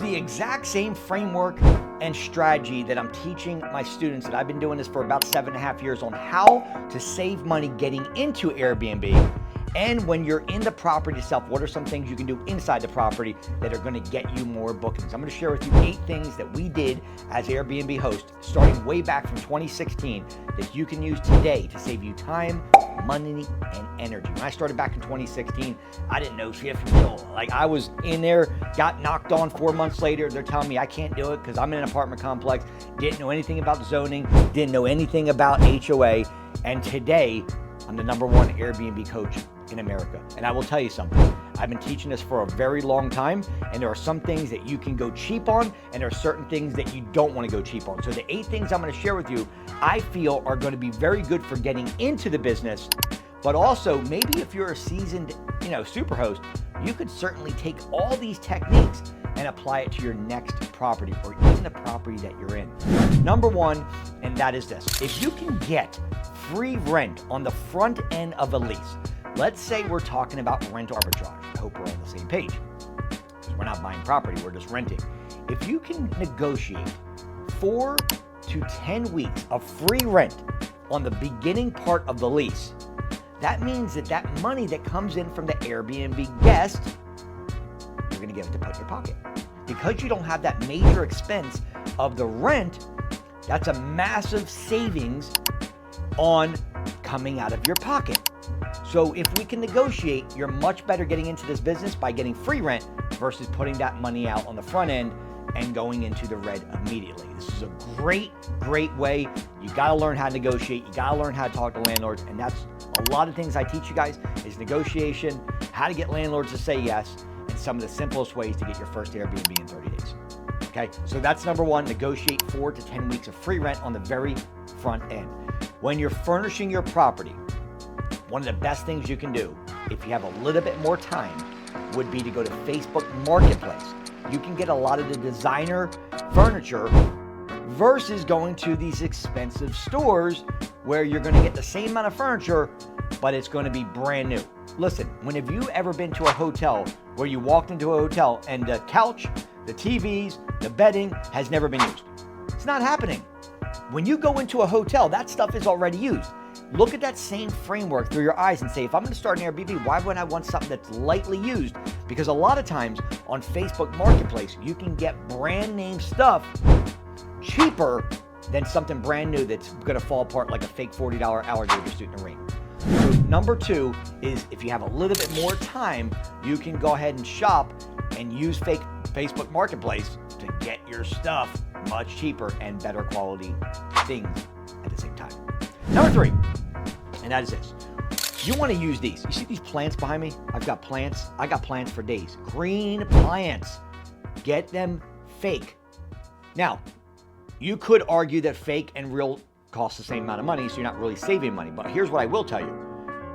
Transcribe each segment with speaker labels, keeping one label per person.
Speaker 1: the exact same framework and strategy that I'm teaching my students, that I've been doing this for about 7.5 years, on how to save money getting into Airbnb. And when you're in the property itself, what are some things you can do inside the property that are going to get you more bookings? I'm going to share with you 8 things that we did as Airbnb hosts, starting way back from 2016, that you can use today to save you time, money, and energy. When I started back in 2016, I didn't know shit from Joel. Like, I was in there, got knocked on 4 months later. They're telling me I can't do it because I'm in an apartment complex, didn't know anything about zoning, didn't know anything about HOA. And today, I'm the #1 Airbnb coach in America. And I will tell you something, I've been teaching this for a very long time, and there are some things that you can go cheap on, and there are certain things that you don't want to go cheap on. So the 8 things I'm going to share with you, I feel are going to be very good for getting into the business, but also maybe if you're a seasoned, superhost, you could certainly take all these techniques and apply it to your next property, or even the property that you're in. #1, and that is this: if you can get free rent on the front end of a lease, let's say we're talking about rent arbitrage. I hope we're on the same page, because we're not buying property, we're just renting. If you can negotiate 4 to 10 weeks of free rent on the beginning part of the lease, that means that money that comes in from the Airbnb guest, you're going to give it to put in your pocket. Because you don't have that major expense of the rent, that's a massive savings on coming out of your pocket. So if we can negotiate, you're much better getting into this business by getting free rent versus putting that money out on the front end and going into the red immediately. This is a great, great way. You got to learn how to negotiate. You got to learn how to talk to landlords. And that's a lot of things I teach you guys, is negotiation, how to get landlords to say yes, and some of the simplest ways to get your first Airbnb in 30 days. Okay, so that's #1, negotiate 4 to 10 weeks of free rent on the very front end. When you're furnishing your property, one of the best things you can do, if you have a little bit more time, would be to go to Facebook Marketplace. You can get a lot of the designer furniture versus going to these expensive stores where you're going to get the same amount of furniture, but it's going to be brand new. Listen, when have you ever been to a hotel where you walked into a hotel and the couch, the TVs, the bedding has never been used? It's not happening. When you go into a hotel, that stuff is already used. Look at that same framework through your eyes and say, if I'm going to start an Airbnb, why would I want something that's lightly used? Because a lot of times on Facebook Marketplace, you can get brand name stuff cheaper than something brand new that's going to fall apart like a fake $40 alligator suit in the rain. So #2 is, if you have a little bit more time, you can go ahead and shop and use Facebook Marketplace to get your stuff much cheaper and better quality things at the same time. #3, and that is this. You want to use these. You see these plants behind me? I've got plants. I got plants for days. Green plants. Get them fake. Now, you could argue that fake and real cost the same amount of money, so you're not really saving money. But here's what I will tell you.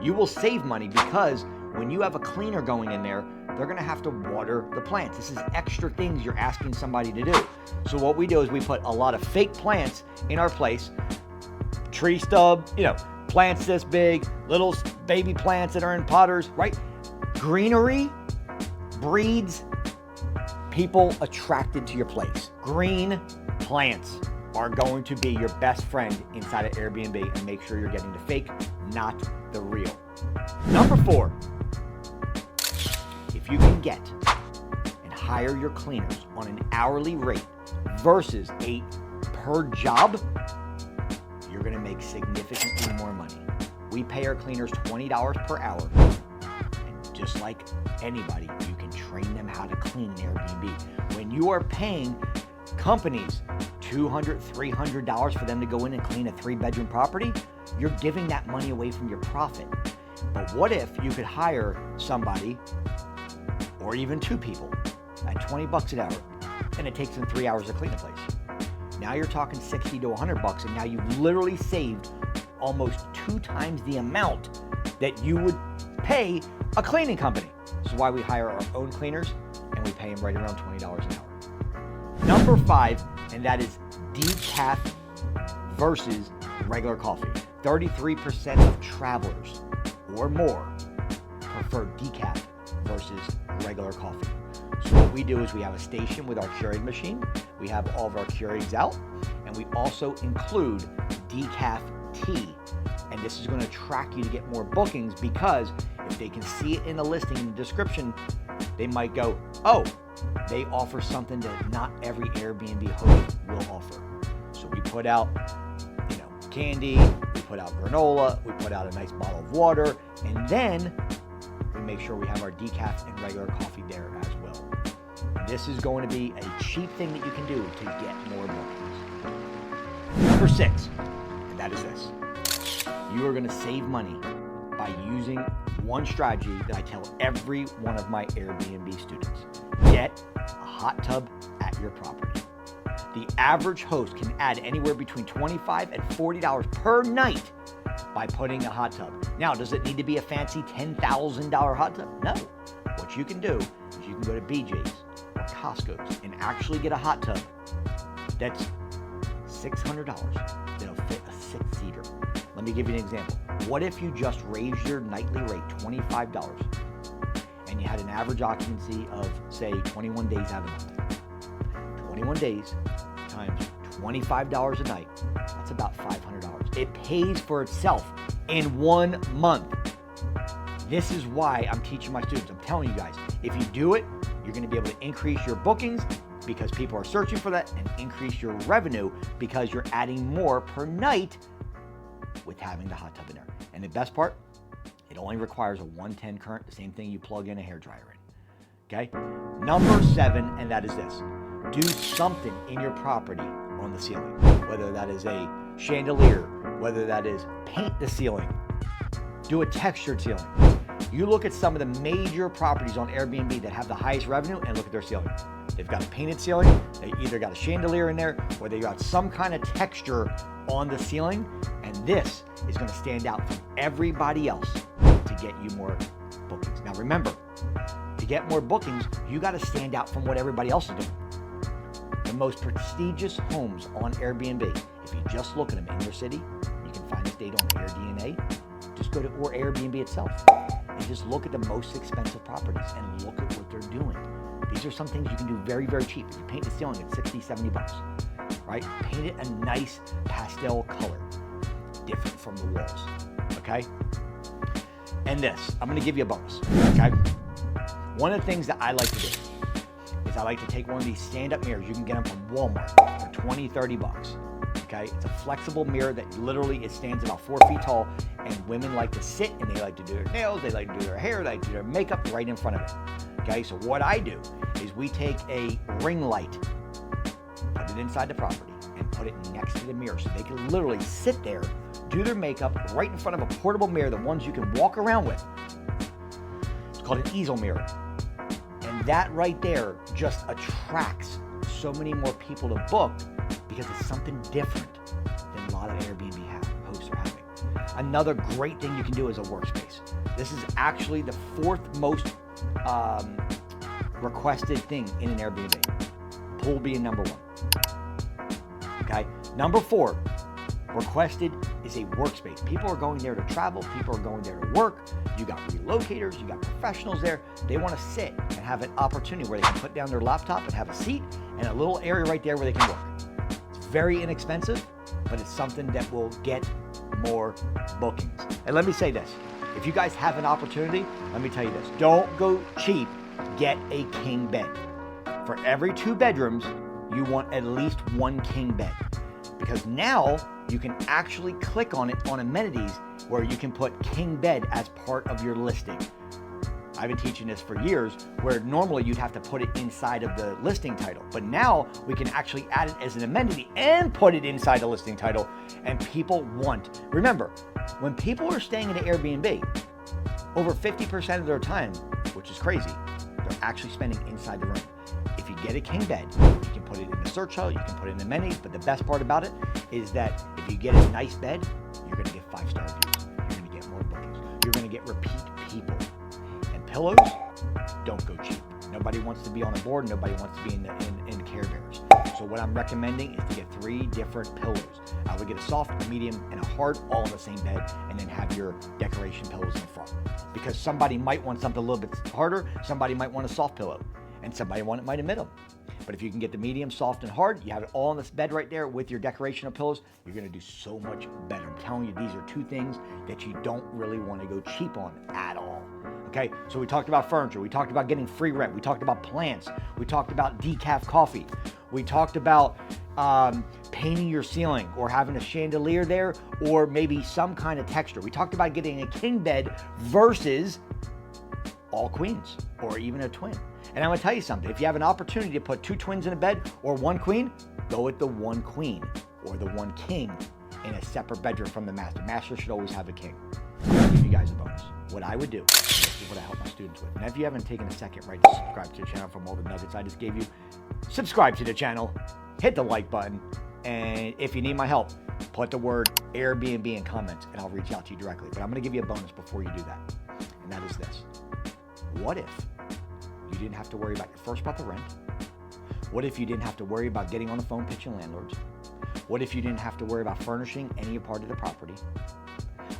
Speaker 1: You will save money because when you have a cleaner going in there, they're going to have to water the plants. This is extra things you're asking somebody to do. So what we do is we put a lot of fake plants in our place. Tree stub, plants this big, little baby plants that are in potters, right? Greenery breeds people attracted to your place. Green plants are going to be your best friend inside of Airbnb, and make sure you're getting the fake, not the real. #4, if you can get and hire your cleaners on an hourly rate versus a per job, you're going to make significantly more money. We pay our cleaners $20 per hour. And just like anybody, you can train them how to clean an Airbnb. When you are paying companies $200, $300 for them to go in and clean a 3-bedroom property, you're giving that money away from your profit. But what if you could hire somebody, or even 2 people, at $20 an hour, and it takes them 3 hours to clean the place? Now you're talking $60 to $100, and now you've literally saved almost 2 times the amount that you would pay a cleaning company. This is why we hire our own cleaners, and we pay them right around $20 an hour. #5, and that is decaf versus regular coffee. 33% of travelers or more prefer decaf versus regular coffee. So what we do is we have a station with our Keurig machine. We have all of our Keurigs out, and we also include decaf tea. And this is going to track you to get more bookings, because if they can see it in the listing, in the description, they might go, oh, they offer something that not every Airbnb host will offer. So we put out, candy, we put out granola, we put out a nice bottle of water, and then we make sure we have our decaf and regular coffee there as well. This is going to be a cheap thing that you can do to get more bookings. Number 6, and that is this. You are going to save money by using one strategy that I tell every one of my Airbnb students. Get a hot tub at your property. The average host can add anywhere between $25 and $40 per night by putting a hot tub. Now, does it need to be a fancy $10,000 hot tub? No. What you can do is you can go to BJ's or Costco's and actually get a hot tub that's $600 that'll fit a 6-seater. Let me give you an example. What if you just raised your nightly rate $25 and you had an average occupancy of, say, 21 days out of the month? 21 days times $25 a night, that's about $500. It pays for itself in 1 month. This is why I'm teaching my students. I'm telling you guys, if you do it, you're going to be able to increase your bookings because people are searching for that, and increase your revenue because you're adding more per night with having the hot tub in there. And the best part, it only requires a 110 current, the same thing you plug in a hairdryer in. Okay? Number 7, and that is this. Do something in your property on the ceiling, whether that is a chandelier, whether that is paint the ceiling, do a textured ceiling. You look at some of the major properties on Airbnb that have the highest revenue and look at their ceiling. They've got a painted ceiling, they either got a chandelier in there, or they got some kind of texture on the ceiling, and this is going to stand out from everybody else to get you more bookings. Now remember, to get more bookings, you got to stand out from what everybody else is doing. The most prestigious homes on Airbnb, if you just look at them in your city, you can find this data on AirDNA. Just go to or Airbnb itself and just look at the most expensive properties and look at what they're doing. These are some things you can do very, very cheap. If you paint the ceiling at 60, 70 bucks, right? Paint it a nice pastel color, different from the walls, okay? And this, I'm gonna give you a bonus, okay? One of the things that I like to do is I like to take one of these stand-up mirrors. You can get them from Walmart for 20, 30 bucks. Okay, it's a flexible mirror that literally it stands about 4 feet tall, and women like to sit and they like to do their nails, they like to do their hair, they like to do their makeup right in front of it. Okay, so what I do is we take a ring light, put it inside the property, and put it next to the mirror so they can literally sit there, do their makeup right in front of a portable mirror, the ones you can walk around with. It's called an easel mirror. And that right there just attracts so many more people to book because it's something different than a lot of Airbnb hosts are having. Another great thing you can do is a workspace. This is actually the 4th most requested thing in an Airbnb. Pool being number 1. Okay. Number 4 requested is a workspace. People are going there to travel. People are going there to work. You got relocators. You got professionals there. They want to sit and have an opportunity where they can put down their laptop and have a seat and a little area right there where they can work. It's very inexpensive, but it's something that will get more bookings. And let me say this. If you guys have an opportunity, let me tell you this. Don't go cheap. Get a king bed. For every 2 bedrooms, you want at least 1 king bed. Because now you can actually click on it on amenities where you can put king bed as part of your listing. I've been teaching this for years, where normally you'd have to put it inside of the listing title. But now we can actually add it as an amenity and put it inside the listing title, and people want. Remember, when people are staying in an Airbnb, over 50% of their time, which is crazy, they're actually spending inside the room. If you get a king bed, you can put it in the search hub, you can put it in amenities, but the best part about it is that if you get a nice bed, you're gonna get 5-star reviews. You're gonna get more bookings. You're gonna get repeat people. And pillows, don't go cheap. Nobody wants to be on a board, nobody wants to be in Care Bears. So what I'm recommending is to get 3 different pillows. I would get a soft, a medium, and a hard all in the same bed, and then have your decoration pillows in front. Because somebody might want something a little bit harder, somebody might want a soft pillow. and somebody might admit them. But if you can get the medium, soft, and hard, you have it all on this bed right there with your decoration of pillows, you're gonna do so much better. I'm telling you, these are two things that you don't really wanna go cheap on at all. Okay, so we talked about furniture, we talked about getting free rent, we talked about plants, we talked about decaf coffee, we talked about painting your ceiling or having a chandelier there or maybe some kind of texture. We talked about getting a king bed versus all queens or even a twin. And I'm gonna tell you something, if you have an opportunity to put two twins in a bed or one queen, go with the one queen or the one king in a separate bedroom from the master. Master should always have a king. I'll give you guys a bonus. What I would do, this is what I help my students with. And if you haven't taken a second right to subscribe to the channel from all the nuggets I just gave you, subscribe to the channel, hit the like button, and if you need my help, put the word Airbnb in comments and I'll reach out to you directly. But I'm gonna give you a bonus before you do that. And that is this. What if you didn't have to worry about your first month of rent? What if you didn't have to worry about getting on the phone pitching landlords? What if you didn't have to worry about furnishing any part of the property?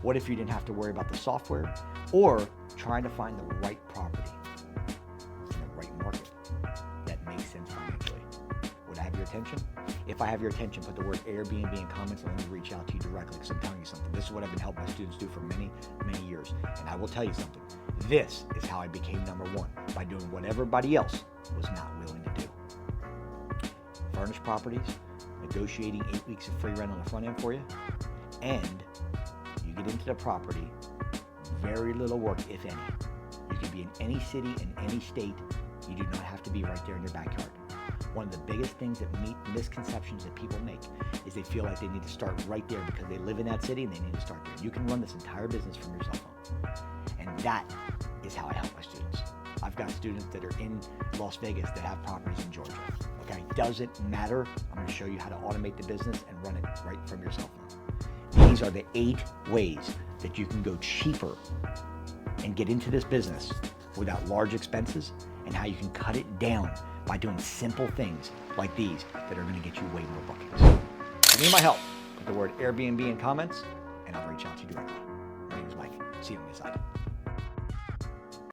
Speaker 1: What if you didn't have to worry about the software or trying to find the right property in the right market that makes sense financially? Would I have your attention? If I have your attention, put the word Airbnb in comments and let me reach out to you directly because I'm telling you something. This is what I've been helping my students do for many, many years. And I will tell you something. This is how I became number one, by doing what everybody else was not willing to do. Furnished properties, negotiating 8 weeks of free rent on the front end for you, and you get into the property, very little work, if any. You can be in any city, in any state. You do not have to be right there in your backyard. One of the biggest things that misconceptions that people make is they feel like they need to start right there because they live in that city and they need to start there. You can run this entire business from your cell phone. And that is how I help my students. I've got students that are in Las Vegas that have properties in Georgia. Okay, doesn't matter. I'm going to show you how to automate the business and run it right from your cell phone. These are the 8 ways that you can go cheaper and get into this business without large expenses, and how you can cut it down by doing simple things like these that are going to get you way more bookings. If you need my help, put the word Airbnb in comments and I'll reach out to you directly. My name is Mike. See you on the inside.